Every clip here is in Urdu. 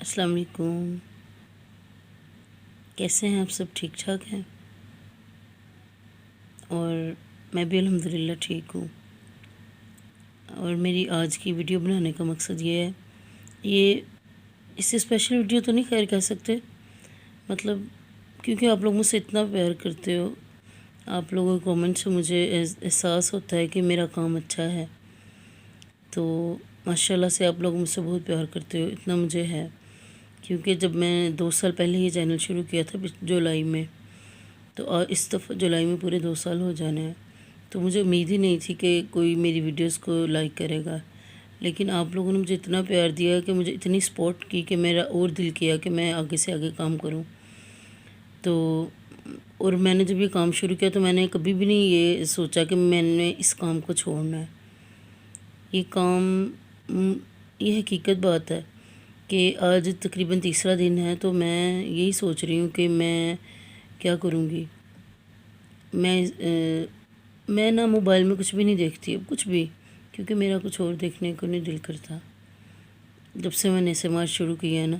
السلام علیکم، کیسے ہیں آپ؟ سب ٹھیک ٹھاک ہیں؟ اور میں بھی الحمدللہ ٹھیک ہوں۔ اور میری آج کی ویڈیو بنانے کا مقصد یہ ہے، یہ اس سے اسپیشل ویڈیو تو نہیں خیر کہہ سکتے، مطلب کیونکہ آپ لوگ مجھ سے اتنا پیار کرتے ہو، آپ لوگوں کے کامنٹ سے مجھے احساس ہوتا ہے کہ میرا کام اچھا ہے، تو ماشاءاللہ سے آپ لوگ مجھ سے بہت پیار کرتے ہو، اتنا مجھے ہے۔ کیونکہ جب میں 2 سال پہلے یہ چینل شروع کیا تھا جولائی میں، تو اس دفعہ جولائی میں پورے 2 سال ہو جانے ہیں، تو مجھے امید ہی نہیں تھی کہ کوئی میری ویڈیوز کو لائک کرے گا، لیکن آپ لوگوں نے مجھے اتنا پیار دیا کہ مجھے اتنی سپورٹ کی کہ میرا اور دل کیا کہ میں آگے سے آگے کام کروں۔ تو اور میں نے جب یہ کام شروع کیا تو میں نے کبھی بھی نہیں یہ سوچا کہ میں نے اس کام کو چھوڑنا ہے۔ یہ کام یہ حقیقت بات ہے کہ آج تقریباً تیسرا دن ہے، تو میں یہی سوچ رہی ہوں کہ میں کیا کروں گی۔ میں نا موبائل میں کچھ بھی نہیں دیکھتی اب، کچھ بھی، کیونکہ میرا کچھ اور دیکھنے کو نہیں دل کرتا۔ جب سے میں نے SMR شروع کیا ہے نا،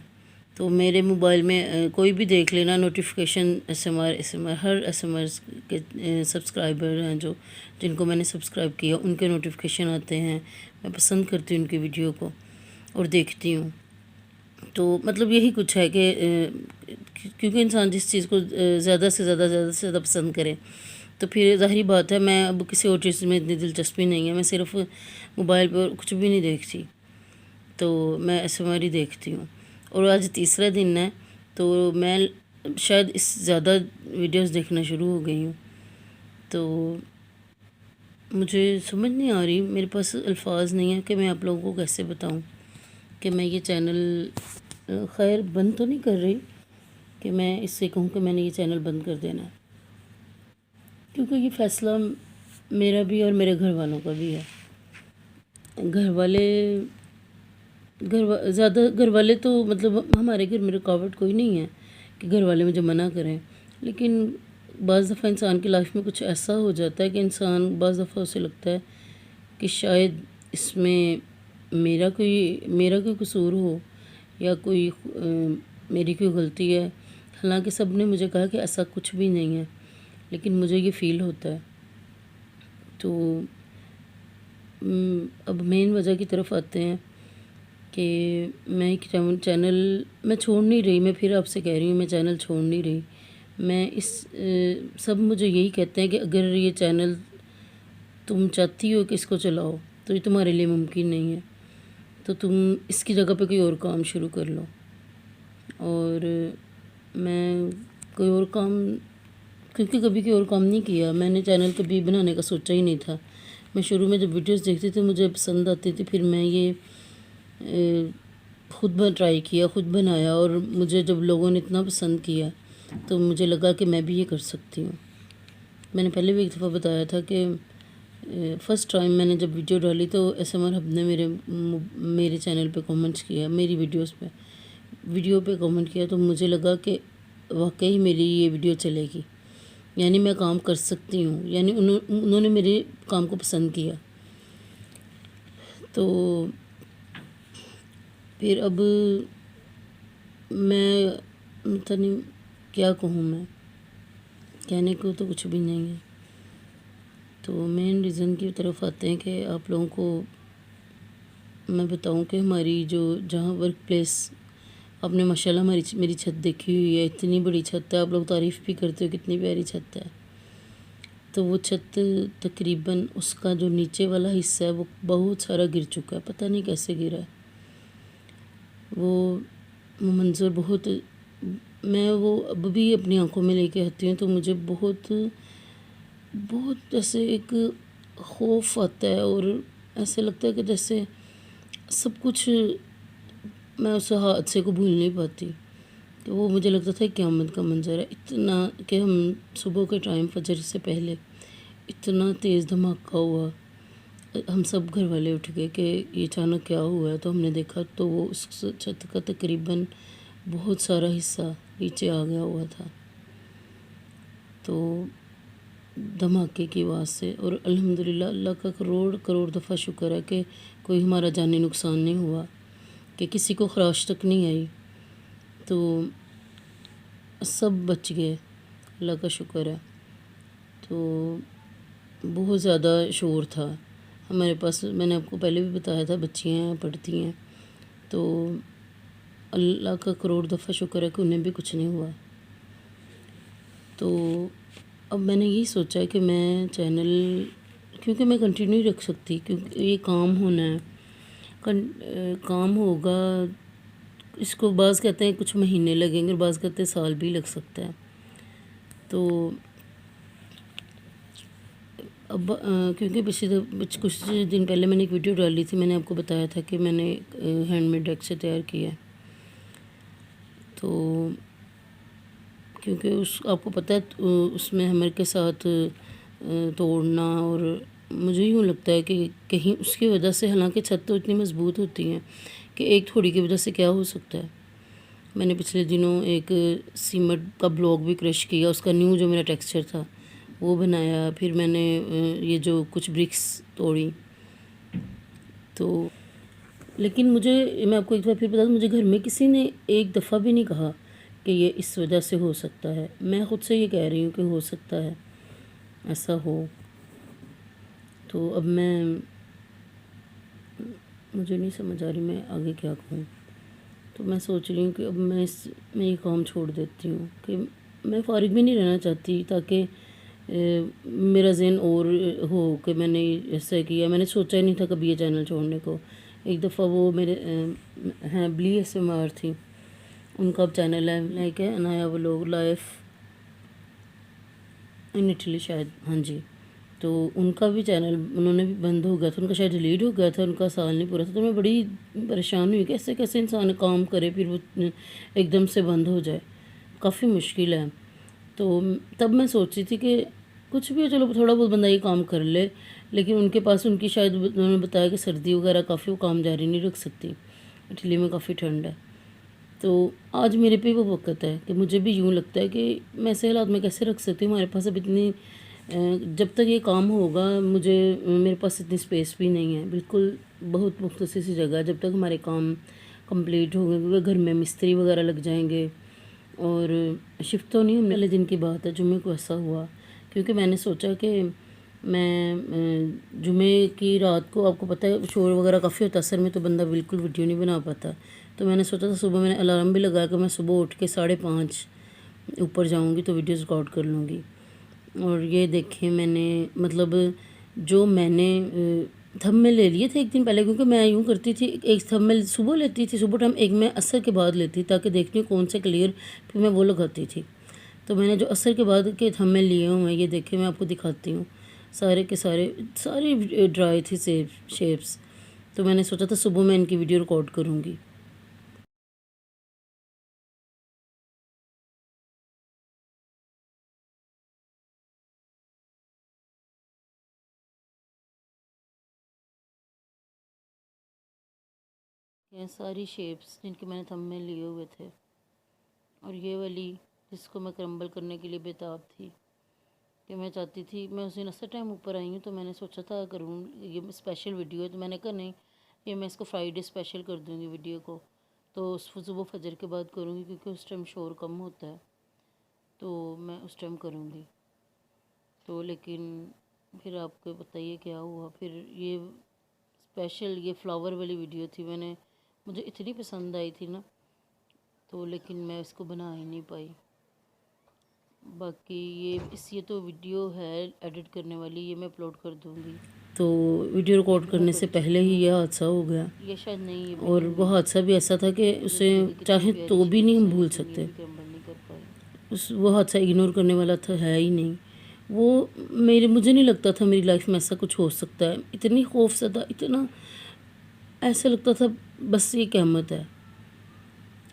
تو میرے موبائل میں کوئی بھی دیکھ لینا نوٹیفیکیشن SMR ہر SMR کے سبسکرائبر ہیں جن کو میں نے سبسکرائب کیا، ان کے نوٹیفیکیشن آتے ہیں۔ میں پسند کرتی ہوں ان کی ویڈیو کو اور دیکھتی ہوں۔ تو مطلب یہی کچھ ہے کہ کیونکہ انسان جس چیز کو زیادہ سے زیادہ پسند کرے، تو پھر ظاہری بات ہے میں اب کسی اور چیز میں اتنی دلچسپی نہیں ہے، میں صرف موبائل پر کچھ بھی نہیں دیکھتی، تو میں SMR ہی دیکھتی ہوں۔ اور آج تیسرا دن ہے، تو میں شاید اس زیادہ ویڈیوز دیکھنا شروع ہو گئی ہوں، تو مجھے سمجھ نہیں آ رہی، میرے پاس الفاظ نہیں ہیں کہ میں آپ لوگوں کو کیسے بتاؤں کہ میں یہ چینل خیر بند تو نہیں کر رہی کہ میں اس سے کہوں کہ میں نے یہ چینل بند کر دینا ہے، کیونکہ یہ فیصلہ میرا بھی اور میرے گھر والوں کا بھی ہے۔ گھر والے تو مطلب ہمارے گھر میں رکاوٹ کوئی نہیں ہے کہ گھر والے مجھے منع کریں، لیکن بعض دفعہ انسان کی لائف میں کچھ ایسا ہو جاتا ہے کہ انسان بعض دفعہ اسے لگتا ہے کہ شاید اس میں میرا کوئی قصور ہو یا میری کوئی غلطی ہے۔ حالانکہ سب نے مجھے کہا کہ ایسا کچھ بھی نہیں ہے، لیکن مجھے یہ فیل ہوتا ہے۔ تو اب مین وجہ کی طرف آتے ہیں کہ میں ایک چینل میں چھوڑ نہیں رہی، میں پھر آپ سے کہہ رہی ہوں میں چینل چھوڑ نہیں رہی۔ میں سب مجھے یہی کہتے ہیں کہ اگر یہ چینل تم چاہتی ہو کہ اس کو چلاؤ تو یہ تمہارے لیے ممکن نہیں ہے، تو تم اس کی جگہ پہ کوئی اور کام شروع کر لو۔ اور میں کوئی اور کام، کیونکہ کبھی کوئی اور کام نہیں کیا، میں نے چینل کبھی بنانے کا سوچا ہی نہیں تھا۔ میں شروع میں جب ویڈیوز دیکھتی تھی مجھے پسند آتی تھی، پھر میں یہ خود ٹرائی کیا، خود بنایا، اور مجھے جب لوگوں نے اتنا پسند کیا تو مجھے لگا کہ میں بھی یہ کر سکتی ہوں۔ میں نے پہلے بھی ایک دفعہ بتایا تھا کہ فرسٹ ٹائم میں نے جب ویڈیو ڈالی تو SMR ہب نے میرے چینل پہ کامنٹس کیا، میری ویڈیو پہ کامنٹ کیا، تو مجھے لگا کہ واقعی میری یہ ویڈیو چلے گی، یعنی میں کام کر سکتی ہوں، یعنی انہوں نے میرے کام کو پسند کیا۔ تو پھر اب میں پتہ نہیں کیا کہوں، میں کہنے کو تو کچھ بھی نہیں ہے۔ تو مین ریزن کی طرف آتے ہیں کہ آپ لوگوں کو میں بتاؤں کہ ہماری جہاں ورک پلیس، آپ نے ماشاءاللہ میری چھت دیکھی ہوئی ہے، اتنی بڑی چھت ہے، آپ لوگ تعریف بھی کرتے ہو کتنی پیاری چھت ہے۔ تو وہ چھت تقریباً اس کا جو نیچے والا حصہ ہے وہ بہت سارا گر چکا ہے، پتہ نہیں کیسے گرا ہے۔ وہ منظر بہت، میں وہ اب بھی اپنی آنکھوں میں لے کے آتی ہوں تو مجھے بہت ایسے ایک خوف آتا ہے، اور ایسے لگتا ہے کہ جیسے سب کچھ، میں اس حادثے کو بھول نہیں پاتی کہ وہ مجھے لگتا تھا قیامت کا منظر ہے، اتنا کہ ہم صبح کے ٹائم فجر سے پہلے اتنا تیز دھماکہ ہوا، ہم سب گھر والے اٹھ گئے کہ یہ اچانک کیا ہوا ہے، تو ہم نے دیکھا تو وہ اس چھت کا تقریباً بہت سارا حصہ نیچے آ گیا ہوا تھا، تو دھماکے کی آواز سے۔ اور الحمدللہ اللہ کا کروڑ دفعہ شکر ہے کہ کوئی ہمارا جانی نقصان نہیں ہوا، کہ کسی کو خراش تک نہیں آئی۔ تو سب بچ گئے، اللہ کا شکر ہے۔ تو بہت زیادہ شور تھا ہمارے پاس، میں نے آپ کو پہلے بھی بتایا تھا، بچیاں ہیں پڑھتی ہیں، تو اللہ کا کروڑ دفعہ شکر ہے کہ انہیں بھی کچھ نہیں ہوا۔ تو اب میں نے یہی سوچا کہ میں چینل، کیونکہ میں کنٹینیو نہیں رکھ سکتی، کیونکہ یہ کام ہونا ہے، کام ہوگا، اس کو بعض کہتے ہیں کچھ مہینے لگیں گے اور بعض کہتے ہیں سال بھی لگ سکتا ہے۔ تو اب کیونکہ کچھ دن پہلے میں نے ایک ویڈیو ڈالی تھی، میں نے آپ کو بتایا تھا کہ میں نے ہینڈ میڈ ڈیک سے تیار کیا ہے، تو کیونکہ آپ کو پتہ ہے اس میں ہیمر کے ساتھ توڑنا، اور مجھے یوں لگتا ہے کہ کہیں اس کی وجہ سے، حالانکہ چھت تو اتنی مضبوط ہوتی ہیں کہ ایک تھوڑی کی وجہ سے کیا ہو سکتا ہے۔ میں نے پچھلے دنوں ایک سیمنٹ کا بلاک بھی کرش کیا، اس کا نیو جو میرا ٹیکسچر تھا وہ بنایا، پھر میں نے یہ جو کچھ برکس توڑی۔ تو لیکن میں آپ کو ایک بار پھر بتا دوں، مجھے گھر میں کسی نے ایک دفعہ بھی نہیں کہا کہ یہ اس وجہ سے ہو سکتا ہے، میں خود سے یہ کہہ رہی ہوں کہ ہو سکتا ہے ایسا ہو۔ تو اب مجھے نہیں سمجھ آ رہی میں آگے کیا کہوں، تو میں سوچ رہی ہوں کہ اب میں یہ کام چھوڑ دیتی ہوں، کہ میں فارغ بھی نہیں رہنا چاہتی، تاکہ میرا ذہن اور ہو کہ میں نے ایسا کیا۔ میں نے سوچا ہی نہیں تھا کبھی یہ چینل چھوڑنے کو۔ ایک دفعہ وہ میرے ہیں بلی SMR تھی، ان کا اب چینل ہے لائک ہے Anaya vlog life in Italy شاید، ہاں جی، تو ان کا بھی چینل انہوں نے بھی بند ہو گیا تھا، ان کا شاید ڈیلیٹ ہو گیا تھا، ان کا سال نہیں پورا تھا۔ تو میں بڑی پریشان ہوئی کہ ایسے کیسے انسان کام کرے پھر وہ ایک دم سے بند ہو جائے، کافی مشکل ہے۔ تو تب میں سوچی تھی کہ کچھ بھی ہو، چلو تھوڑا بہت بندہ یہ کام کر لے، لیکن ان کے پاس، ان کی شاید انہوں نے بتایا کہ سردی وغیرہ کافی، وہ کام جاری نہیں رکھ سکتی، اٹلی میں کافی ٹھنڈ ہے۔ تو آج میرے پہ وہ وقت ہے کہ مجھے بھی یوں لگتا ہے کہ میں ایسے حالات میں کیسے رکھ سکتی ہوں، ہمارے پاس اب اتنی جب تک یہ کام ہوگا میرے پاس اتنی سپیس بھی نہیں ہے، بالکل بہت مختصر سی جگہ ہے، جب تک ہمارے کام کمپلیٹ ہو گئے، کیونکہ گھر میں مستری وغیرہ لگ جائیں گے، اور شفٹ تو نہیں ہونے والے دن کی بات ہے، جمعے کو ایسا ہوا، کیونکہ میں نے سوچا کہ میں جمعے کی رات کو، آپ کو پتہ ہے شور وغیرہ کافی ہوتا ہے اثر میں، تو بندہ بالکل ویڈیو نہیں بنا پاتا، تو میں نے سوچا تھا صبح، میں نے الارم بھی لگایا کہ میں صبح اٹھ کے 5:30 اوپر جاؤں گی تو ویڈیوز ریکارڈ کر لوں گی۔ اور یہ دیکھیں میں نے مطلب جو میں نے تھمبنیل لے لیے تھے ایک دن پہلے، کیونکہ میں یوں کرتی تھی، ایک تھمبنیل صبح لیتی تھی صبح ٹائم، ایک میں عصر کے بعد لیتی تاکہ دیکھتی ہوں کون سے کلیئر، پھر میں وہ لگاتی تھی۔ تو میں نے جو عصر کے بعد کے تھمبنیل لیے ہوں میں، یہ دیکھیں میں آپ کو دکھاتی ہوں، سارے کے سارے ڈرائی تھی شیپس، تو میں نے سوچا تھا صبح میں ان کی ویڈیو ریکارڈ کروں گی۔ یہ ساری شیپس جن کے میں نے تھمبنیل لیے ہوئے تھے، اور یہ والی جس کو میں کرمبل کرنے کے لیے بےتاب تھی، کہ میں چاہتی تھی، میں اس دن اثر ٹائم اوپر آئی ہوں تو میں نے سوچا تھا کروں، یہ اسپیشل ویڈیو ہے، تو میں نے کہا نہیں، یہ میں اس کو فرائیڈے اسپیشل کر دوں گی ویڈیو کو، تو صبح فجر کے بعد کروں گی، کیونکہ اس ٹائم شور کم ہوتا ہے، تو میں اس ٹائم کروں گی۔ تو لیکن پھر آپ کو بتائیے کیا ہوا، پھر یہ اسپیشل یہ فلاور والی ویڈیو تھی، مجھے اتنی پسند آئی تھی نا، تو لیکن میں اس کو بنا ہی نہیں پائی۔ باقی یہ تو ویڈیو ہے ایڈٹ کرنے والی، یہ میں اپلوڈ کر دوں گی۔ تو ویڈیو ریکارڈ کرنے سے پہلے ہی یہ حادثہ ہو گیا، یہ شاید نہیں، اور وہ حادثہ بھی ایسا تھا کہ اسے چاہے تو بھی نہیں ہم بھول سکتے، وہ حادثہ اگنور کرنے والا تھا، ہے ہی نہیں وہ۔ مجھے نہیں لگتا تھا میری لائف میں ایسا کچھ ہو سکتا ہے، اتنی خوف زدہ، اتنا ایسا لگتا تھا بس یہ قیامت ہے،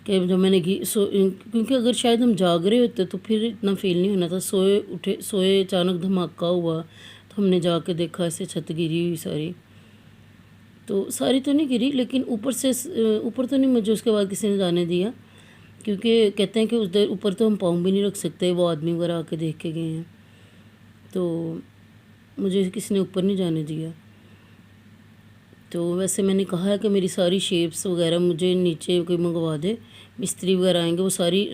کہ جب میں نے کیونکہ اگر شاید ہم جاگ رہے ہوتے تو پھر اتنا فیل نہیں ہونا تھا، سوئے اچانک دھماکہ ہوا تو ہم نے جا کے دیکھا ایسے چھت گری ہوئی ساری، تو ساری تو نہیں گری لیکن اوپر تو نہیں، مجھے اس کے بعد کسی نے جانے دیا، کیونکہ کہتے ہیں کہ اس دیر اوپر تو ہم پاؤں بھی نہیں رکھ سکتے، وہ آدمی وغیرہ آ کے دیکھ کے گئے ہیں، تو مجھے کسی نے اوپر نہیں جانے دیا۔ تو ویسے میں نے کہا ہے کہ میری ساری شیپس وغیرہ مجھے نیچے کوئی منگوا دے، مستری وغیرہ آئیں گے وہ ساری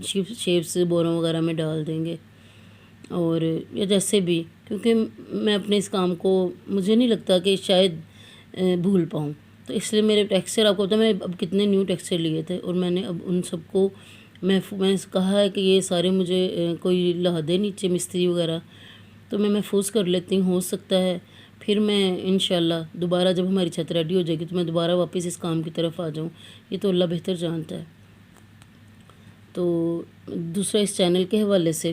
شیپس بوروں وغیرہ میں ڈال دیں گے، اور یا جیسے بھی، کیونکہ میں اپنے اس کام کو مجھے نہیں لگتا کہ شاید بھول پاؤں، تو اس لیے میرے ٹیکسچر آپ کو پتا میں اب کتنے نیو ٹیکسچر لیے تھے، اور میں نے اب ان سب کو میں نے کہا ہے کہ یہ سارے مجھے کوئی لا دے نیچے مستری وغیرہ، تو میں محفوظ کر لیتی ہوں، ہو سکتا ہے پھر میں انشاءاللہ دوبارہ جب ہماری چھت ریڈی ہو جائے گی تو میں دوبارہ واپس اس کام کی طرف آ جاؤں، یہ تو اللہ بہتر جانتا ہے۔ تو دوسرا اس چینل کے حوالے سے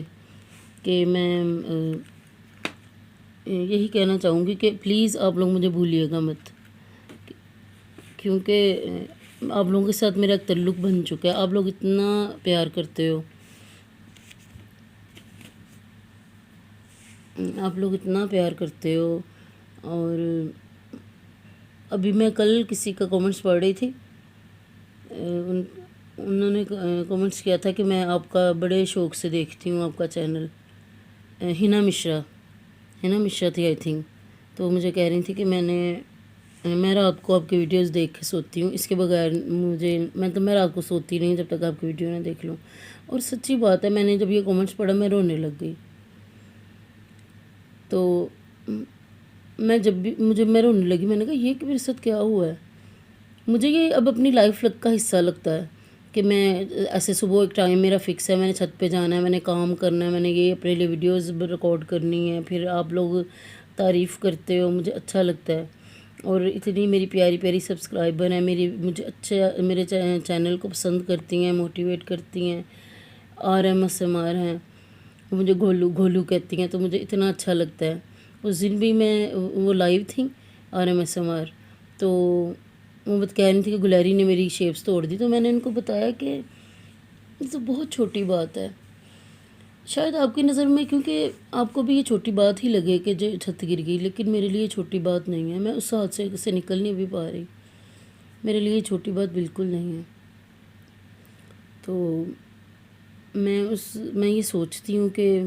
کہ میں یہی کہنا چاہوں گی کہ پلیز آپ لوگ مجھے بھولیے گا مت، کیونکہ آپ لوگوں کے ساتھ میرا ایک تعلق بن چکا ہے، آپ لوگ اتنا پیار کرتے ہو، آپ لوگ اتنا پیار کرتے ہو۔ اور ابھی میں کل کسی کا کامنٹس پڑھ رہی تھی، انہوں نے کامنٹس کیا تھا کہ میں آپ کا بڑے شوق سے دیکھتی ہوں آپ کا چینل، ہنا مشرا تھی آئی تھنک، تو مجھے کہہ رہی تھی کہ میں رات کو آپ کی ویڈیوز دیکھ کے سوتی ہوں، اس کے بغیر میں رات کو سوتی نہیں جب تک آپ کی ویڈیو نہ دیکھ لوں، اور سچی بات ہے، میں نے جب یہ کامنٹس پڑھا میں رونے لگ گئی، تو میں رونے لگی، میں نے کہا یہ کہ میرے ساتھ کیا ہوا ہے، مجھے یہ اب اپنی لائف کا حصہ لگتا ہے کہ میں ایسے صبح ایک ٹائم میرا فکس ہے، میں نے چھت پہ جانا ہے، میں نے کام کرنا ہے، میں نے یہ اپنے لیے ویڈیوز ریکارڈ کرنی ہے، پھر آپ لوگ تعریف کرتے ہو، مجھے اچھا لگتا ہے، اور اتنی میری پیاری پیاری سبسکرائبر ہیں، میرے چینل کو پسند کرتی ہیں، موٹیویٹ کرتی ہیں، RMSMR ہیں، مجھے گھولو کہتی ہیں، تو مجھے اتنا اچھا لگتا ہے۔ اس دن بھی وہ لائیو تھیں RMSMR، تو وہ کہہ رہی تھی کہ گلیری نے میری شیپس توڑ دی، تو میں نے ان کو بتایا کہ یہ تو بہت چھوٹی بات ہے، شاید آپ کی نظر میں کیونکہ آپ کو بھی یہ چھوٹی بات ہی لگے کہ جو چھت گر گئی، لیکن میرے لیے چھوٹی بات نہیں ہے، میں اس حادثے سے نکل نہیں بھی پا رہی، میرے لیے چھوٹی بات بالکل نہیں ہے۔ تو میں یہ سوچتی ہوں کہ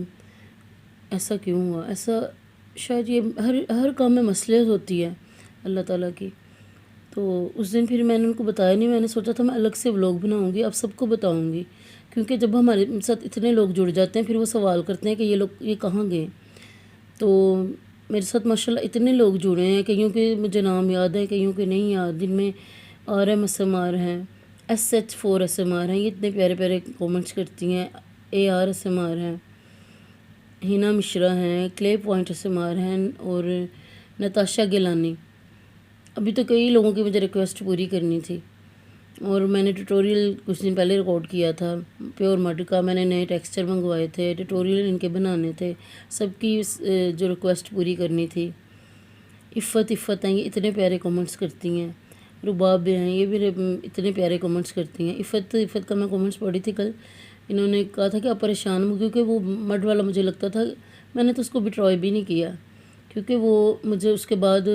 ایسا کیوں ہوا، ایسا شاید یہ ہر کام میں مصلحت ہوتی ہے اللہ تعالیٰ کی۔ تو اس دن پھر میں نے ان کو بتایا نہیں، میں نے سوچا تھا میں الگ سے ولاگ بناؤں گی، اب سب کو بتاؤں گی، کیونکہ جب ہمارے ساتھ اتنے لوگ جڑ جاتے ہیں پھر وہ سوال کرتے ہیں کہ یہ کہاں گئے، تو میرے ساتھ ماشاءاللہ اتنے لوگ جڑے ہیں، کئیوں کے مجھے نام یاد ہیں، کئیوں کے نہیں یاد، جن میں RMSMR ہیں، SH4SMR ہیں، یہ اتنے پیارے پیارے کومنٹس کرتی ہیں، ARSMR ہیں، ہنا مشرا ہیں، کلے پوائنٹ SMR ہیں، اور نتاشا گیلانی۔ ابھی تو کئی لوگوں کی مجھے ریکویسٹ پوری کرنی تھی، اور میں نے ٹیٹوریل کچھ دن پہلے ریکارڈ کیا تھا پیور مڈ کا، میں نے نئے ٹیکسچر منگوائے تھے، ٹیٹوریل ان کے بنانے تھے، سب کی جو ریکویسٹ پوری کرنی تھی۔ عفت ہیں، یہ اتنے پیارے کامنٹس کرتی ہیں، رباب ہیں، یہ بھی اتنے پیارے کامنٹس کرتی ہیں۔ عفت کا میں کامنٹس پڑھی تھی کل، انہوں نے کہا تھا کہ آپ پریشان ہو، کیونکہ وہ مڈ والا مجھے لگتا تھا، میں نے تو اس کو بھی ٹرائی بھی نہیں کیا، کیونکہ وہ مجھے اس کے بعد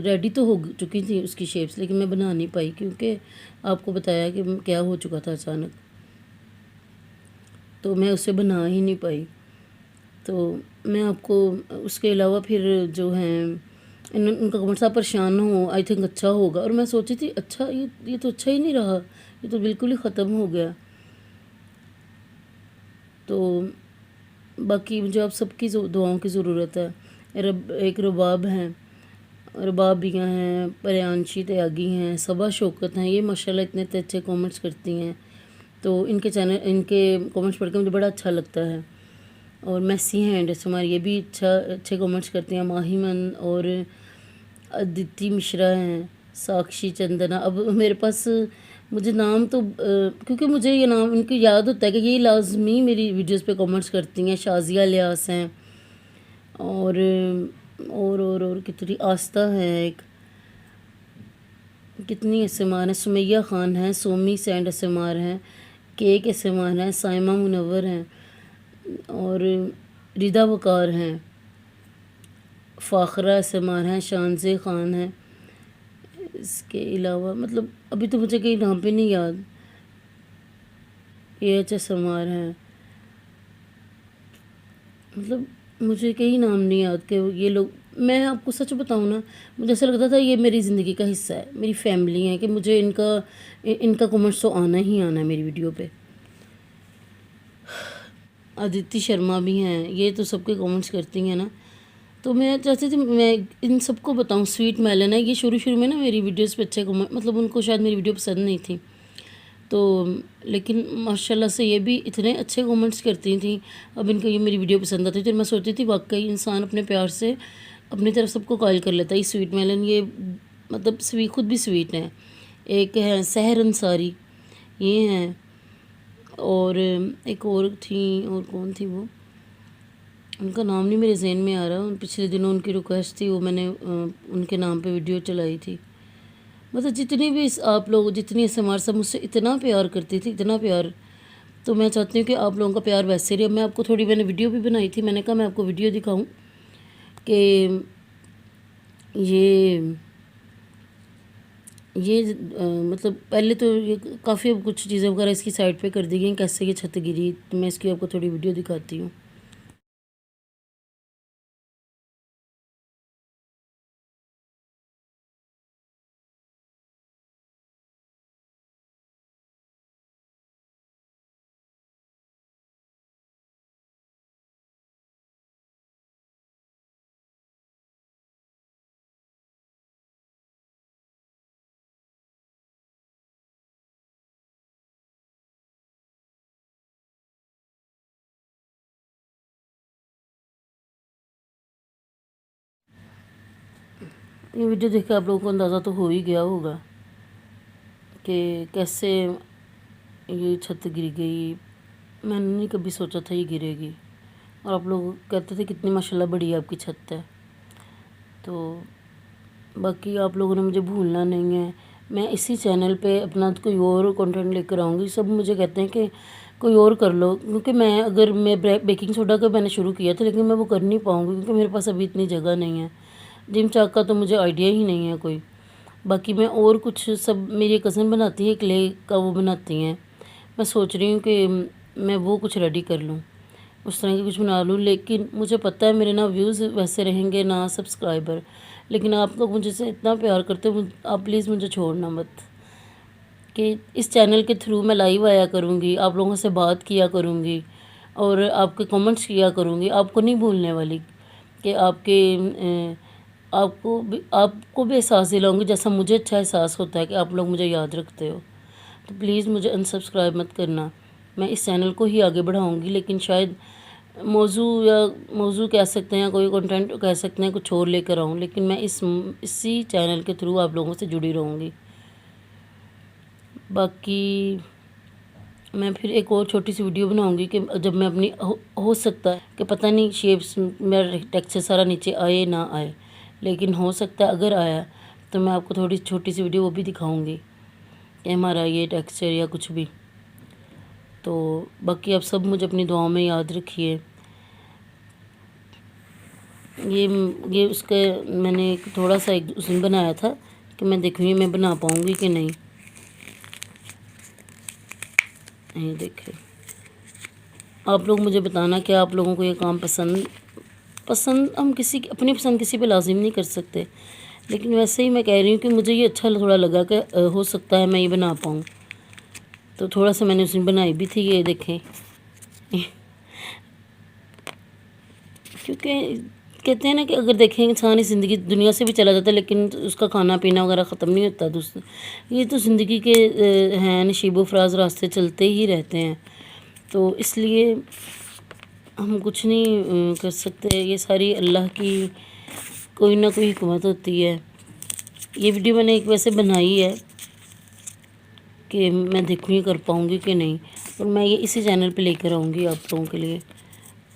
ریڈی تو ہو چکی تھی اس کی شیپس، لیکن میں بنا نہیں پائی، کیونکہ آپ کو بتایا کہ کیا ہو چکا تھا اچانک، تو میں اسے بنا ہی نہیں پائی۔ تو میں آپ کو اس کے علاوہ پھر جو ہیں ان کا کمنٹس، آپ پریشان نہ ہو، آئی تھنک اچھا ہوگا، اور میں سوچی تھی اچھا یہ تو اچھا ہی نہیں رہا، یہ تو بالکل ہی ختم ہو گیا۔ تو باقی مجھے آپ سب کی دعاؤں کی ضرورت ہے۔ ایک رباب ہیں، ربابیاں ہیں، پریانشی تیاگی ہیں، صبا شوکت ہیں، یہ ماشاءاللہ اتنے اچھے کامنٹس کرتی ہیں، تو ان کے کامنٹس پڑھ کے مجھے بڑا اچھا لگتا ہے۔ اور میسی ہیں ہماری، یہ بھی اچھے کامنٹس کرتے ہیں، ماہی من اور ادیتی مشرا ہیں، ساکشی چندنا۔ اب میرے پاس مجھے نام تو کیونکہ مجھے یہ نام ان کی یاد ہوتا ہے کہ یہ لازمی میری ویڈیوز پہ کامنٹس کرتی ہیں، شازیہ الیاس ہیں، اور کتنی آستہ ہیں، ایک کتنی SMR ہیں، سمیہ خان ہیں، سومی سینڈ SMR ہیں، کیک SMR ہیں، سائمہ منور ہیں، اور ردا وقار ہیں، فاخرہ SMR ہیں، شانزے خان ہیں۔ اس کے علاوہ مطلب ابھی تو مجھے کئی نام پہ نہیں یاد، AHSMR ہیں، مطلب مجھے کئی نام نہیں یاد کہ یہ لوگ، میں آپ کو سچ بتاؤں نا، مجھے ایسا لگتا تھا یہ میری زندگی کا حصہ ہے، میری فیملی ہے، کہ مجھے ان کا کمنٹس تو آنا ہی آنا ہے میری ویڈیو پہ۔ آدتی شرما بھی ہیں، یہ تو سب کے کمنٹس کرتی ہیں نا، تو میں چاہتی تھی میں ان سب کو بتاؤں۔ سویٹ میلن ہے، یہ شروع میں نا میری ویڈیوز پہ اچھے کمنٹ، مطلب ان کو شاید میری ویڈیو پسند نہیں تھی تو، لیکن ماشاءاللہ سے یہ بھی اتنے اچھے کمنٹس کرتی تھیں۔ اب ان کو یہ میری ویڈیو پسند آتی تھی اور میں سوچتی تھی واقعی انسان اپنے پیار سے اپنی طرف سب کو قائل کر لیتا ہے۔ یہ سویٹ میلن، یہ مطلب خود بھی سویٹ ہیں۔ ایک ہے سحر انصاری، یہ ہیں، اور ایک اور تھیں، اور کون تھی وہ، ان کا نام نہیں میرے ذہن میں آ رہا۔ پچھلے دنوں ان کی ریکویسٹ تھی، وہ میں نے ان کے نام پہ ویڈیو چلائی تھی۔ مطلب جتنی بھی آپ لوگ، جتنی SMR صاحب مجھ سے اتنا پیار کرتی تھی، اتنا پیار، تو میں چاہتی ہوں کہ آپ لوگوں کا پیار ویسے رہے۔ میں آپ کو میں نے ویڈیو بھی بنائی تھی، میں نے کہا میں آپ کو ویڈیو دکھاؤں کہ یہ مطلب پہلے تو یہ کافی کچھ چیزیں وغیرہ اس کی سائڈ پہ کر دی گئی، کیسے یہ چھت گری، تو میں اس کی آپ کو تھوڑی ویڈیو دکھاتی ہوں۔ یہ ویڈیو دیکھ کے آپ لوگوں کو اندازہ تو ہو ہی گیا ہوگا کہ کیسے یہ چھت گر گئی۔ میں نے نہیں کبھی سوچا تھا یہ گرے گی، اور آپ لوگ کہتے تھے کتنی ماشاءاللہ بڑی آپ کی چھت ہے۔ تو باقی آپ لوگوں نے مجھے بھولنا نہیں ہے، میں اسی چینل پہ اپنا کوئی اور کنٹینٹ لے کر آؤں گی۔ سب مجھے کہتے ہیں کہ کوئی اور کر لو، کیونکہ میں بیکنگ سوڈا کا میں نے شروع کیا تھا، لیکن میں وہ کر نہیں پاؤں گی کیونکہ میرے پاس ابھی اتنی جگہ نہیں ہے۔ جم چاک کا تو مجھے آئیڈیا ہی نہیں ہے کوئی۔ باقی میں اور کچھ، سب میری کزن بناتی ہے، کلے کا وہ بناتی ہیں، میں سوچ رہی ہوں کہ میں وہ کچھ ریڈی کر لوں، اس طرح کی کچھ بنا لوں۔ لیکن مجھے پتہ ہے میرے نہ ویوز ویسے رہیں گے نہ سبسکرائبر، لیکن آپ لوگ مجھے سے اتنا پیار کرتے ہو، آپ پلیز مجھے چھوڑنا مت، کہ اس چینل کے تھرو میں لائیو آیا کروں گی، آپ لوگوں سے بات کیا کروں گی، اور آپ کے کمنٹس کیا کروں گی۔ آپ کو نہیں بھولنے والی، کہ آپ کو بھی احساس دلاؤں گی جیسا مجھے اچھا احساس ہوتا ہے کہ آپ لوگ مجھے یاد رکھتے ہو۔ تو پلیز مجھے انسبسکرائب مت کرنا، میں اس چینل کو ہی آگے بڑھاؤں گی، لیکن شاید موضوع کہہ سکتے ہیں، کوئی کنٹینٹ کہہ سکتے ہیں، کچھ اور لے کر آؤں، لیکن میں اسی چینل کے تھرو آپ لوگوں سے جڑی رہوں گی۔ باقی میں پھر ایک اور چھوٹی سی ویڈیو بناؤں گی کہ جب میں اپنی ہو سکتا ہے کہ پتہ نہیں شیپس میرا ٹیکسچر سارا نیچے آئے نہ آئے، لیکن ہو سکتا ہے اگر آیا تو میں آپ کو تھوڑی چھوٹی سی ویڈیو وہ بھی دکھاؤں گی کہ ہمارا یہ ٹیکسچر یا کچھ بھی۔ تو باقی آپ سب مجھے اپنی دعاؤں میں یاد رکھیے۔ یہ اس کا میں نے ایک تھوڑا سا اس دن بنایا تھا کہ میں دیکھوں گی میں بنا پاؤں گی کہ نہیں۔ یہ دیکھیں، آپ لوگ مجھے بتانا کہ آپ لوگوں کو یہ کام پسند ہم اپنی پسند کسی پہ لازم نہیں کر سکتے، لیکن ویسے ہی میں کہہ رہی ہوں کہ مجھے یہ اچھا تھوڑا لگا کہ ہو سکتا ہے میں یہ بنا پاؤں، تو تھوڑا سا میں نے اس دن بنائی بھی تھی۔ یہ دیکھیں، کیونکہ کہتے ہیں نا کہ اگر دیکھیں انسان اس زندگی دنیا سے بھی چلا جاتا ہے، لیکن اس کا کھانا پینا وغیرہ ختم نہیں ہوتا۔ یہ تو زندگی کے ہیں، نشیب و فراز راستے چلتے ہی رہتے ہیں، تو اس لیے ہم کچھ نہیں کر سکتے۔ یہ ساری اللہ کی کوئی نہ کوئی حکمت ہوتی ہے۔ یہ ویڈیو میں نے ایک ویسے بنائی ہے کہ میں دیکھوں یہ کر پاؤں گی کہ نہیں، اور میں یہ اسی چینل پہ لے کر آؤں گی آپ لوگوں کے لیے،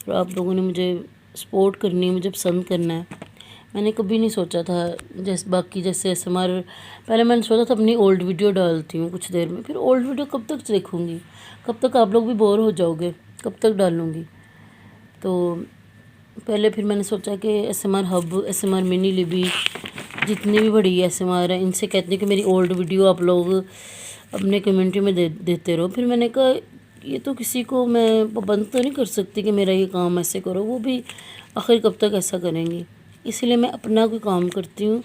اور آپ لوگوں نے مجھے سپورٹ کرنی ہے، مجھے پسند کرنا ہے۔ میں نے کبھی نہیں سوچا تھا جیسے SMR، پہلے میں نے سوچا تھا اپنی اولڈ ویڈیو ڈالتی ہوں کچھ دیر میں، پھر اولڈ ویڈیو کب تک دیکھوں گی، کب تک آپ لوگ بھی بور ہو جاؤ گے، کب تک ڈالوں گی۔ تو پہلے پھر میں نے سوچا کہ SMR ہب، SMR منی لبی، جتنی بھی بڑی SMR ہے ان سے کہتے ہیں کہ میری اولڈ ویڈیو آپ لوگ اپنے کمیونٹی میں دیتے رہو۔ پھر میں نے کہا یہ تو کسی کو میں پابند تو نہیں کر سکتی کہ میرا یہ کام ایسے کرو، وہ بھی آخر کب تک ایسا کریں گی، اسی لیے میں اپنا کوئی کام کرتی ہوں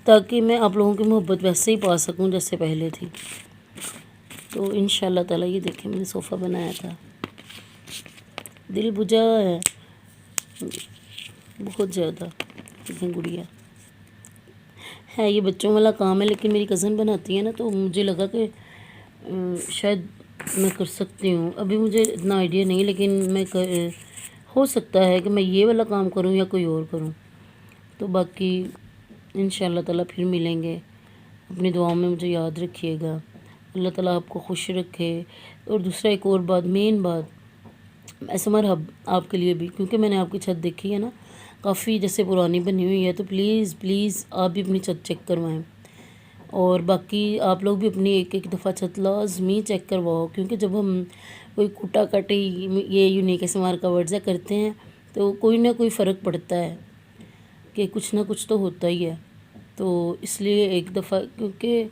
تاکہ میں آپ لوگوں کی محبت ویسے ہی پا سکوں جیسے پہلے تھی۔ تو انشاءاللہ تعالیٰ یہ دیکھیں میں نے صوفہ بنایا تھا، دل بجھا ہے بہت زیادہ۔ دیکھیں گڑیا ہے، یہ بچوں والا کام ہے، لیکن میری کزن بناتی ہے نا تو مجھے لگا کہ شاید میں کر سکتی ہوں۔ ابھی مجھے اتنا آئیڈیا نہیں، لیکن میں ہو سکتا ہے کہ میں یہ والا کام کروں یا کوئی اور کروں۔ تو باقی انشاءاللہ تعالیٰ پھر ملیں گے، اپنی دعاؤں میں مجھے یاد رکھیے گا، اللہ تعالیٰ آپ کو خوش رکھے۔ اور دوسرا ایک اور بات، مین بات ایسے مرحب آپ کے لیے بھی، کیونکہ میں نے آپ کی چھت دیکھی ہے نا کافی جیسے پرانی بنی ہوئی ہے، تو پلیز پلیز آپ بھی اپنی چھت چیک کروائیں، اور باقی آپ لوگ بھی اپنی ایک ایک دفعہ چھت لازمی چیک کرواؤ، کیونکہ جب ہم کوئی کوٹا کٹی یہ یونیک ایسے مار کا ورزہ کرتے ہیں تو کوئی نہ کوئی فرق پڑتا ہے کہ کچھ نہ کچھ تو ہوتا ہی ہے۔ تو اس لیے ایک دفعہ، کیونکہ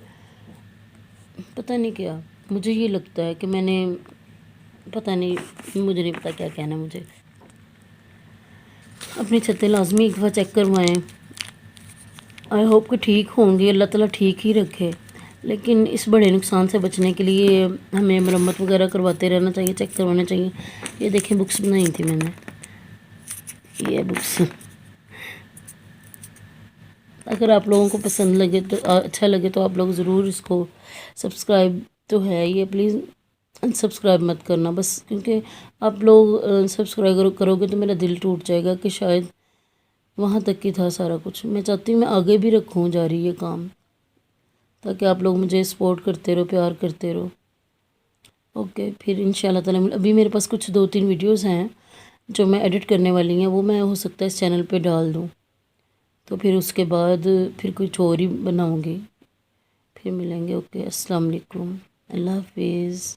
پتہ نہیں کیا مجھے یہ لگتا ہے کہ میں نے پتہ نہیں، مجھے نہیں پتہ کیا کہنا ہے مجھے، اپنی چھتیں لازمی ایک دفعہ چیک کروائیں۔ آئی ہوپ کہ ٹھیک ہوں گی، اللہ تعالیٰ ٹھیک ہی رکھے، لیکن اس بڑے نقصان سے بچنے کے لیے ہمیں مرمت وغیرہ کرواتے رہنا چاہیے، چیک کروانا چاہیے۔ یہ دیکھیں بکس بنائی تھی میں نے، یہ بکس اگر آپ لوگوں کو پسند لگے تو اچھا لگے تو آپ لوگ ضرور اس کو سبسکرائب تو ہے یہ، پلیز سبسکرائب مت کرنا بس، کیونکہ آپ لوگ سبسکرائب کرو گے تو میرا دل ٹوٹ جائے گا کہ شاید وہاں تک ہی تھا سارا کچھ۔ میں چاہتی ہوں میں آگے بھی رکھوں جاری یہ کام، تاکہ آپ لوگ مجھے سپورٹ کرتے رہو، پیار کرتے رہو۔ اوکے، پھر انشاءاللہ تعالیٰ ابھی میرے پاس کچھ 2-3 ویڈیوز ہیں جو میں ایڈٹ کرنے والی ہیں، وہ میں ہو سکتا ہے اس چینل پہ ڈال دوں، تو پھر اس کے بعد پھر کچھ اور ہی بناؤں گی۔ پھر ملیں گے، اوکے، السلام علیکم، اللہ حافظ۔